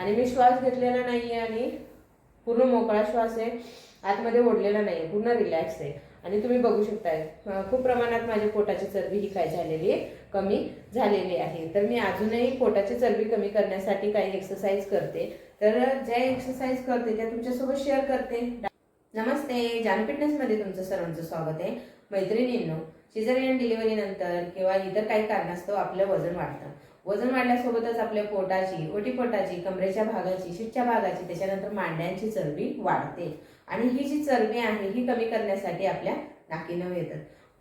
आणि मी श्वास घेतलेला नाहीये आणि पूर्ण मोकळा श्वास आहे, आतमध्ये ओढलेला नाहीये, पूर्ण रिलॅक्स आहे. आणि तुम्ही बघू शकताय खूप प्रमाणात माझ्या पोटाची चरबी ही काय झालेली आहे, कमी झालेली आहे. तर मी अजूनही पोटाची चरबी कमी करण्यासाठी काही एक्सरसाइज करते. तर ज्या एक्सरसाइज करते त्या तुमच्यासोबत शेअर करते. नमस्ते, जान फिटनेसमध्ये तुमचं सर्वांचं स्वागत आहे. मैत्रिणींनो, सिझेरियन डिलिव्हरी नंतर किंवा इतर काही कारणास्तव आपलं वजन वाढतं. वजन वाढल्यासोबतच आपल्या पोटाची, ओटीपोटाची, कमरेच्या भागाची, शीटच्या भागाची, त्याच्यानंतर मांड्यांची चरबी वाढते. आणि ही जी चरबी आहे ही कमी करण्यासाठी आपल्या नाकीनऊ येतात.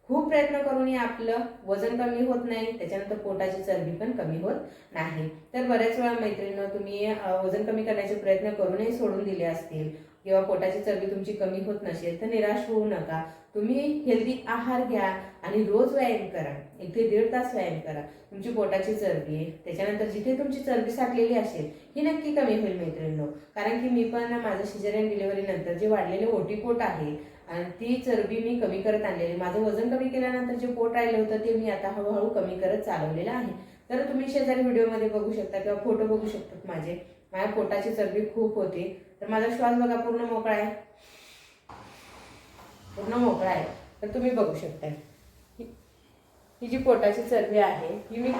खूप प्रयत्न करूनही आपलं वजन कमी होत नाही, त्याच्यानंतर पोटाची चरबी पण कमी होत नाही. तर बऱ्याच वेळा मैत्रिणींनो, तुम्ही वजन कमी करण्याचे प्रयत्न करूनही सोडून दिले असतील किंवा पोटाची चरबी तुमची कमी होत नसेल तर निराश होऊ नका. तुम्ही हेल्दी आहार घ्या आणि रोज व्यायाम करा. 1 ते 1.5 तास व्यायाम करा. तुमची पोटाची चरबी, त्याच्यानंतर जिथे तुमची चरबी साठलेली असेल ही नक्की कमी होईल मैत्रिणींनो. कारण की मी पण माझं सिझेरियन डिलिव्हरी नंतर जे वाढलेले ओटीपोट आहे आणि ती चरबी मी कमी करत आणलेली. माझं वजन कमी केल्यानंतर जे पोट राहिलं होतं ते मी आता हळूहळू कमी करत चालवलेलं आहे. तर तुम्ही शेजारी व्हिडिओमध्ये बघू शकता किंवा फोटो बघू शकतात माझ्या पोटाची चरबी खूप होती. तर माझा श्वास बघा पूर्ण मोकळा आहे, पूर्ण मोकळा आहे. तर तुम्ही बघू शकता ही जी पोटाची चरबी आहे ही मी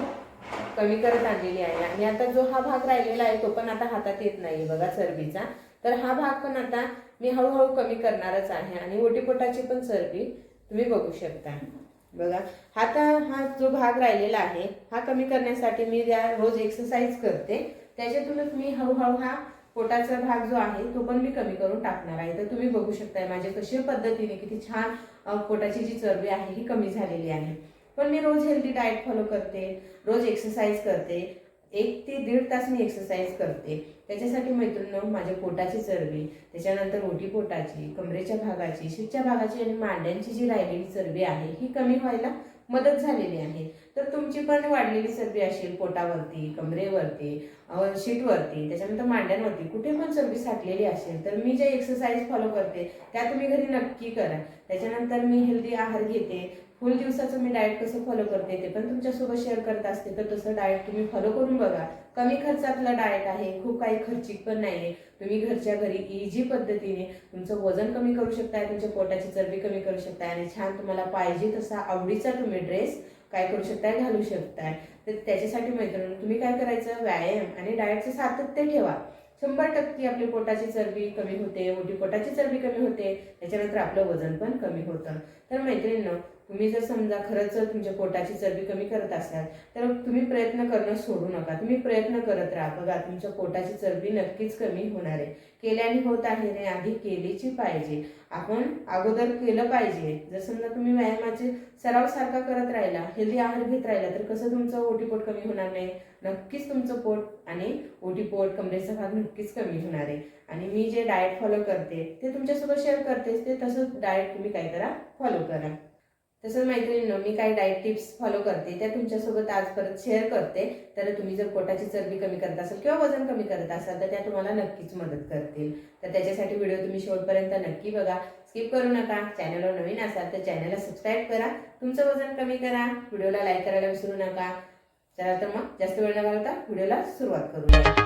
कमी करत आणलेली आहे. आणि आता जो हा भाग राहिलेला आहे तो पण आता हातात येत नाही बघा चरबीचा. तर हा भाग पण आता मी हळूहळू कमी करणारच आहे. आणि ओटीपोटाची पण चरबी तुम्ही बघू शकता बघा. हा जो भाग राहिलेला आहे हा कमी करण्यासाठी मी रोज एक्सरसाइज करते. त्याच्यातूनच मी हळूहळू हा पोटाचा भाग जो आहे तो पण मी कमी करून टाकणार आहे. तर तुम्ही बघू शकताय माझ्या कशा पद्धतीने किती छान पोटाची जी चरबी आहे ही कमी झालेली आहे. पण मी रोज हेल्दी डाएट फॉलो करते, रोज एक्सरसाइज करते. 1 ते 1.5 तास मी एक्सरसाइज करते. त्याच्यासाठी मैत्रिणींनो, माझ्या पोटाची चरबी, त्याच्यानंतर ओटीपोटाची, कमरेच्या भागाची, शीटच्या भागाची आणि मांड्यांची जी राहिलेली चरबी आहे ही कमी व्हायला मदत झालेली आहे. तर तुमची पण वाढलेली चरबी असेल पोटावरती, कमरेवरती, शीटवरती, त्याच्यानंतर मांड्यांवरती कुठे पण चरबी साठलेली असेल तर मी जे एक्सरसाइज फॉलो करते त्या तुम्ही घरी नक्की करा. त्याच्यानंतर मी हेल्दी आहार घेते. फुल दिवसाचं मी डाएट कसं फॉलो करते ते पण तुमच्यासोबत शेअर करत असते. तर तसं डाएट तुम्ही फॉलो करून बघा. कमी खर्चातलं डाएट आहे, खूप काही खर्चिक पण नाहीये. तुम्ही घरच्या घरी इझी पद्धतीने तुमचं वजन कमी करू शकताय, तुमच्या पोटाची चरबी कमी करू शकताय आणि छान तुम्हाला पाहिजे तसा आवडीचा तुम्ही ड्रेस काय करू शकताय, घालू शकताय. तर त्याच्यासाठी मैत्रिणी तुम्ही काय करायचं, व्यायाम आणि डाएटचं सातत्य ठेवा. 100% आपली पोटाची चरबी कमी होते, ओटीपोटाची चरबी कमी होते, त्याच्यानंतर आपलं वजन पण कमी होतं. तर मैत्रिणींनो, तुम्ही जर समजा खरंच तुमच्या पोटाची चरबी कमी करत असाल तर तुम्ही प्रयत्न करणं सोडू नका. तुम्ही प्रयत्न करत राहा. बघा, तुमच्या पोटाची चरबी नक्कीच कमी होणार आहे. केल्याने होत आहे नाही, आधी केलीची पाहिजे. आपण अगोदर केलं पाहिजे. जर समजा तुम्ही व्यायामाचे सराव सारखा करत राहिला, हेल्दी आहार घेत राहिला तर कसं तुमचं ओटीपोट कमी होणार नाही. नक्कीच तुमचं पोट आणि ओटीपोट, कमरेचा भाग नक्कीच कमी होणार आहे. आणि मी जे डाएट फॉलो करते ते तुमच्यासोबत शेअर करतेच. ते तसंच डाएट तुम्ही काय करा, फॉलो करा. तसंच मैत्रिणींनो, मी काही डाएट टिप्स फॉलो करते त्या तुमच्यासोबत आज परत शेअर करते. तर तुम्ही जर पोटाची चरबी कमी करत असाल किंवा वजन कमी करत असाल तर त्या तुम्हाला नक्कीच मदत करतील. तर त्याच्यासाठी व्हिडिओ तुम्ही शेवटपर्यंत नक्की बघा, स्किप करू नका. चॅनलवर नवीन असाल तर चॅनलला सबस्क्राईब करा, तुमचं वजन कमी करा, व्हिडिओला लाईक करायला विसरू नका. चला तर मग जास्त वेळ न घालवता व्हिडिओला सुरुवात करूया.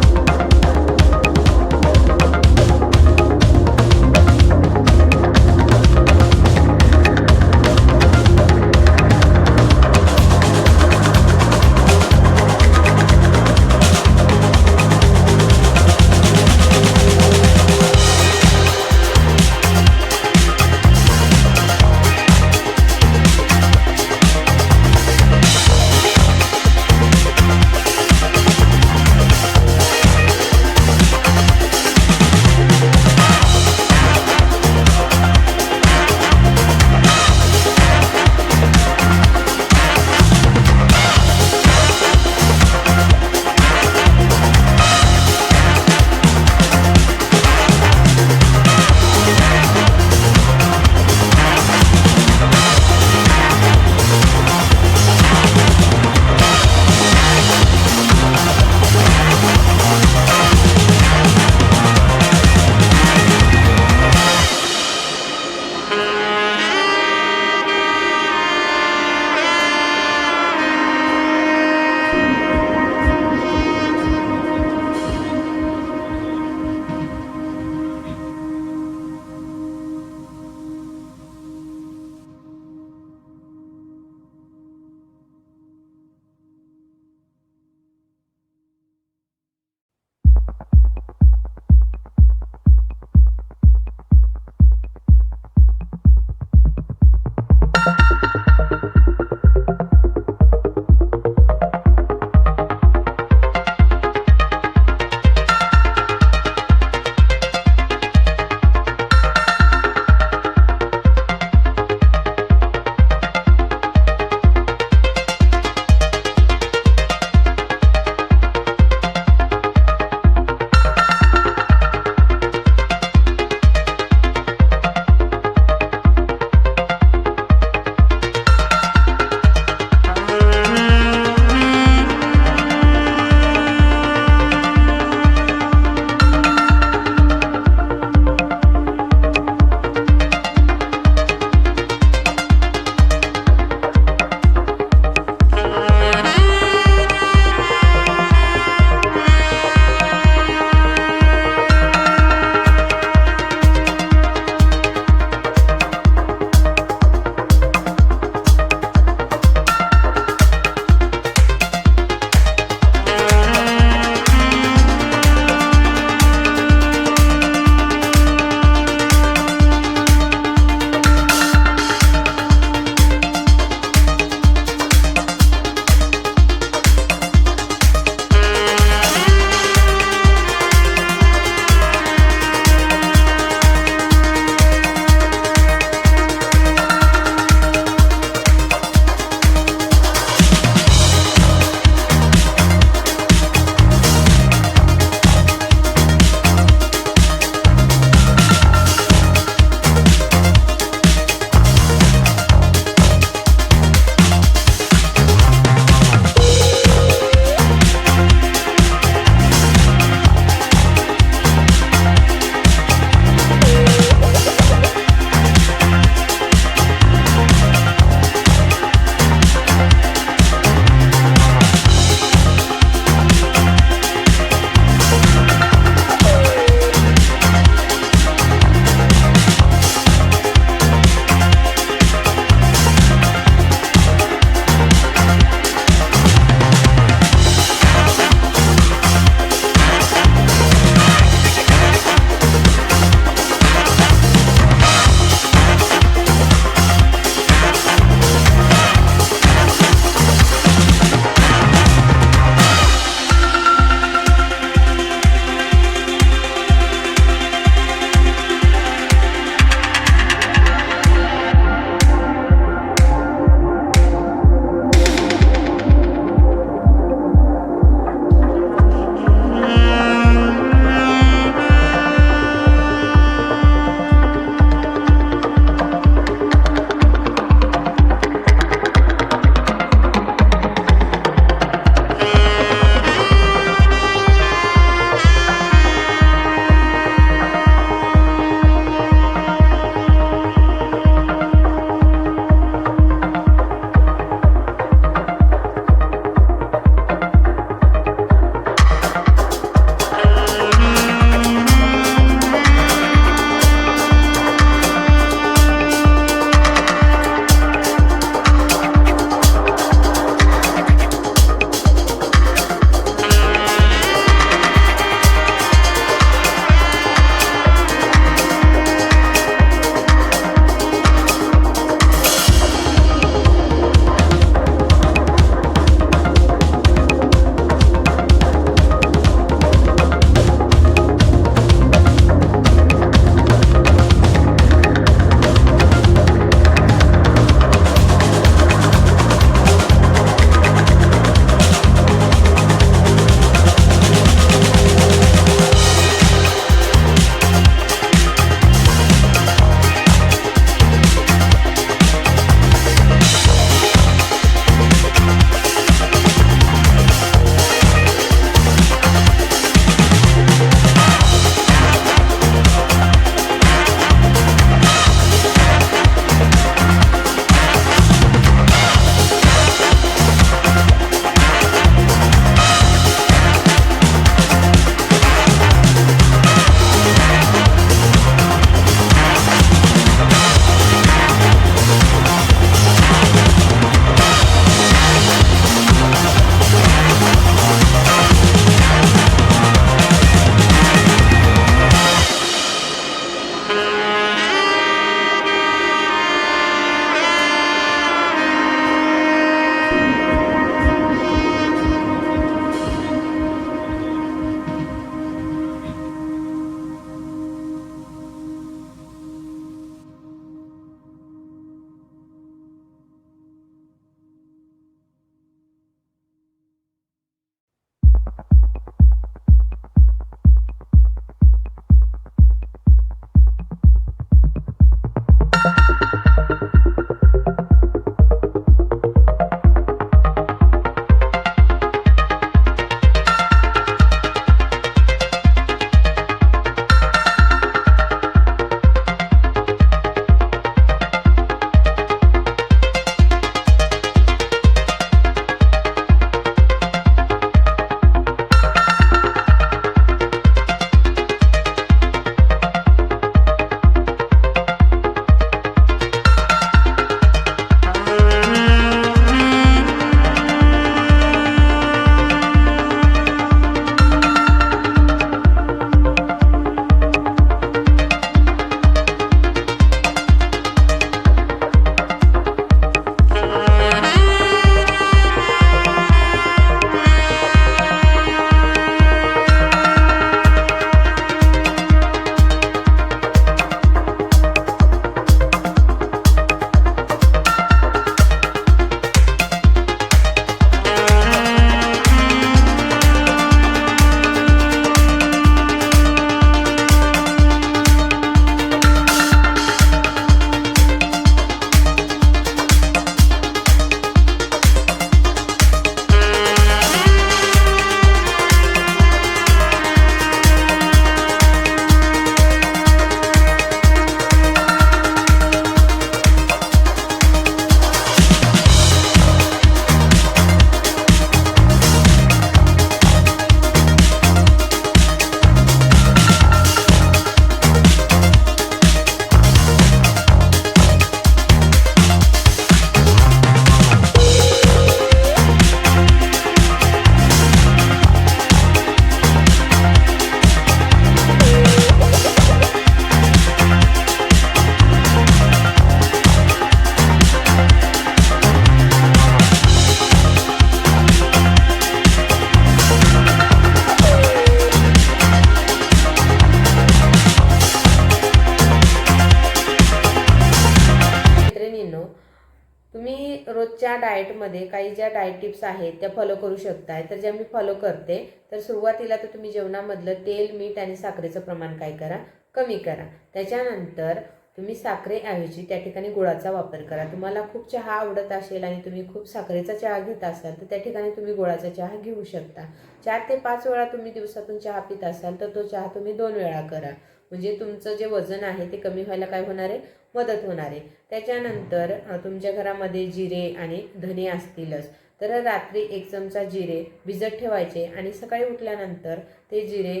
तुम्ही रोजच्या डाएटमध्ये काही ज्या डाएट टिप्स आहेत त्या फॉलो करू शकताय. तर ज्या मी फॉलो करते, तर सुरुवातीला तर तुम्ही जेवणामधलं तेल, मीठ आणि साखरेचं प्रमाण काय करा, कमी करा. त्याच्यानंतर तुम्ही साखरेऐवजी त्या ठिकाणी गुळाचा वापर करा. तुम्हाला खूप चहा आवडत असेल आणि तुम्ही खूप साखरेचा चहा घेत असाल तर त्या ठिकाणी तुम्ही गुळाचा चहा घेऊ शकता. 4 ते 5 वेळा तुम्ही दिवसातून चहा पित असाल तर तो चहा तुम्ही 2 वेळा करा. म्हणजे तुमचं जे वजन आहे ते कमी व्हायला काय होणार आहे, मदत होणार आहे. त्याच्यानंतर तुमच्या घरामध्ये जिरे आणि धने असतीलच, तर रात्री 1 चमचा जिरे भिजत ठेवायचे आणि सकाळी उठल्यानंतर ते जिरे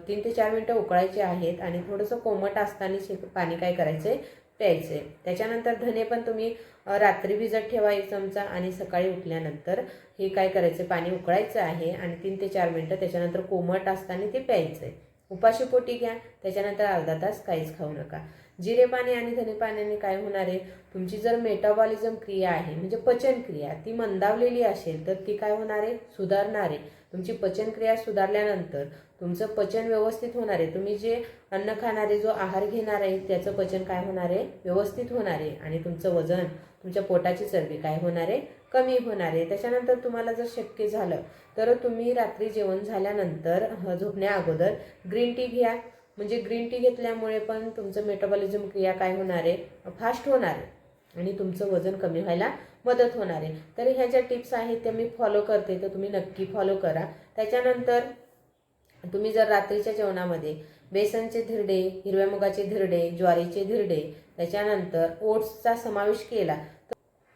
3 ते 4 मिनटं उकळायचे आहेत आणि थोडंसं कोमट असताना पाणी काय करायचं आहे, प्यायचे. त्याच्यानंतर धने पण तुम्ही रात्री भिजत ठेवा 1 चमचा आणि सकाळी उठल्यानंतर हे काय करायचं, पाणी उकळायचं आहे आणि 3 ते 4 मिनटं त्याच्यानंतर कोमट असताना ते प्यायचं आहे. उपाशीपोटी घ्या. त्याच्यानंतर अर्धा तास काहीच खाऊ नका. जिरे पाणी आणि धने पाण्याने काय होणार आहे, तुमची जर मेटाबॉलिझम क्रिया आहे म्हणजे पचन क्रिया ती मंदावलेली असेल तर ती काय होणार आहे, सुधारणार आहे. तुमची पचन क्रिया सुधारल्यानंतर तुमचं पचन व्यवस्थित होणार आहे. तुम्ही जे अन्न खाणारे, जो आहार घेणार आहे त्याचं पचन काय होणार आहे, व्यवस्थित होणार आहे आणि तुमचं वजन, तुमच्या पोटाची चरबी काय होणार आहे, कमी होणार आहे. त्याच्यानंतर तुम्हाला जर शक्य झालं तर तुम्ही रात्री जेवण झाल्यानंतर झोपण्या अगोदर ग्रीन टी घ्या. म्हणजे ग्रीन टी घेतल्यामुळे पण तुमचं मेटाबॉलिझम क्रिया काय होणार आहे, फास्ट होणार आहे आणि तुमचं वजन कमी व्हायला मदत होणार आहे. तर ह्या ज्या टिप्स आहेत त्या मी फॉलो करते, तर तुम्ही नक्की फॉलो करा. त्याच्यानंतर तुम्ही जर रात्रीच्या जेवणामध्ये बेसनचे धिरडे, हिरव्या मुगाचे धिरडे, ज्वारीचे धिरडे, त्याच्यानंतर ओट्सचा समावेश केला तर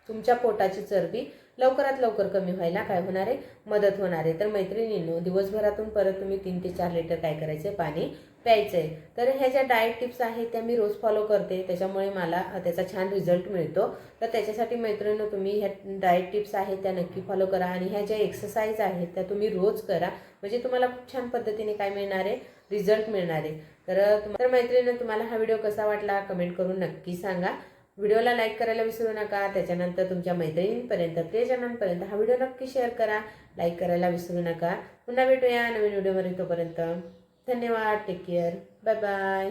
तुमच्या पोटाची चरबी लवकरात लवकर कमी व्हायला काय होणार आहे, मदत होणार आहे. तर मैत्रिणींनो, दिवसभरातून परत तुम्ही 3 ते 4 लिटर काय करायचे, पाणी प्यायचं आहे. तर ह्या ज्या डाएट टिप्स आहेत त्या मी रोज फॉलो करते, त्याच्यामुळे मला त्याचा छान रिझल्ट मिळतो. तर त्याच्यासाठी मैत्रिणींनो, तुम्ही ह्या डाएट टिप्स आहेत त्या नक्की फॉलो करा आणि ह्या ज्या एक्सरसाइज आहेत त्या तुम्ही रोज करा. म्हणजे तुम्हाला खूप छान पद्धतीने काय मिळणार आहे, रिझल्ट मिळणार आहे. तर मैत्रिणींनो, तुम्हाला हा व्हिडिओ कसा वाटला कमेंट करून नक्की सांगा. व्हिडिओला लाईक करायला विसरू नका. त्याच्यानंतर तुमच्या मैत्रिणींपर्यंत, प्रियजनांपर्यंत हा व्हिडिओ नक्की शेअर करा. लाईक करायला विसरू नका. पुन्हा भेटूया नवीन व्हिडिओमध्ये. तोपर्यंत धन्यवाद. Take care. Bye bye.